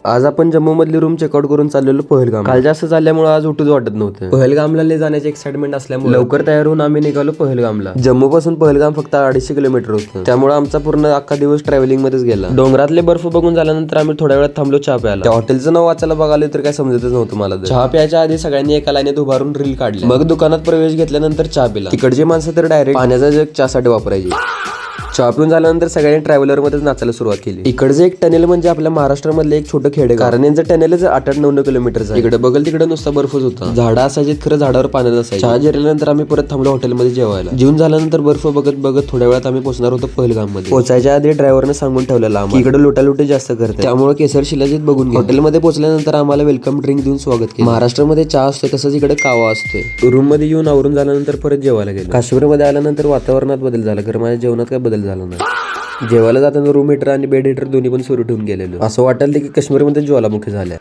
आज आपण जम्मू मधली रूम चेकआउट करून चाललेलो पहलगाम. काल जास्त चालल्यामुळे आज उठूच वाटत नव्हतं. पहलगामला जाण्याची एक्साइटमेंट असल्यामुळे लवकर तयार होऊन आम्ही निघालो पहलगामला. जम्मू पासून पहलगाम फक्त 250 किलोमीटर होतं, त्यामुळे आमचा पूर्ण अख्खा दिवस ट्रॅव्हलिंग मध्येच गेला. डोंगरातले बर्फ बघून झाल्यानंतर आम्ही थोड्या वेळात थांबलो चहा प्यायला. त्या हॉटेलचं नाव वाचायला बघालो तर काय समजतच नव्हतं मला. चहा प्यायच्या आधी सगळ्यांनी एका लाईनीत उभारून रील काढली. मग दुकानात प्रवेश घेतल्यानंतर चहा पिला. तिकडची माणसं तर डायरेक्ट पाण्याचा जग चहासाठी वापरायची. चहा पिऊन झाल्यानंतर सगळ्यांनी ट्रॅव्हलर मध्येच नाचायला सुरुवात केली. इकडचं एक टनेल म्हणजे आपल्या महाराष्ट्रामधलं एक छोटं खेडे, कारण यांचं टनेलच 8-9 किलोमीटर. इकडे बघल तिकडे नुसता बर्फच होता. झाडं असायची, खरं झाडावर पाण्यात असायचं. चहा जिरल्यानंतर आम्ही परत थांबलो हॉटेलमध्ये जेवायला. जेवून झाल्यानंतर बर्फ बघत बघत थोड्या वेळात आम्ही पोहोचणार होतो पहलगाम मध्ये. पोहोचायच्या आधी ड्रायव्हरने सांगून ठेवलेला की इकडे लुटालुटी जास्त करते, त्यामुळे केसर शिलाजीत बघून हॉटेलमध्ये पोहोचल्यानंतर आम्हाला वेलकम ड्रिंक देऊन स्वागत केलं. महाराष्ट्रामध्ये चहा असतो तसंच इकडे कावा असतोय. रूम मध्ये येऊन आवरून झाल्यानंतर परत जेवायला गेलो. काश्मीरमध्ये आल्यानंतर वातावरणात बदल झाला, खरं माझ्या जेवणात काय बदल झाला नाही. जेवायला जाताना रूम हीटर आणि बेड हीटर दोन्ही पण सुरू ठेवून गेलेलो. असं वाटायला की काश्मीरमध्ये ज्वालामुखी झाल्या.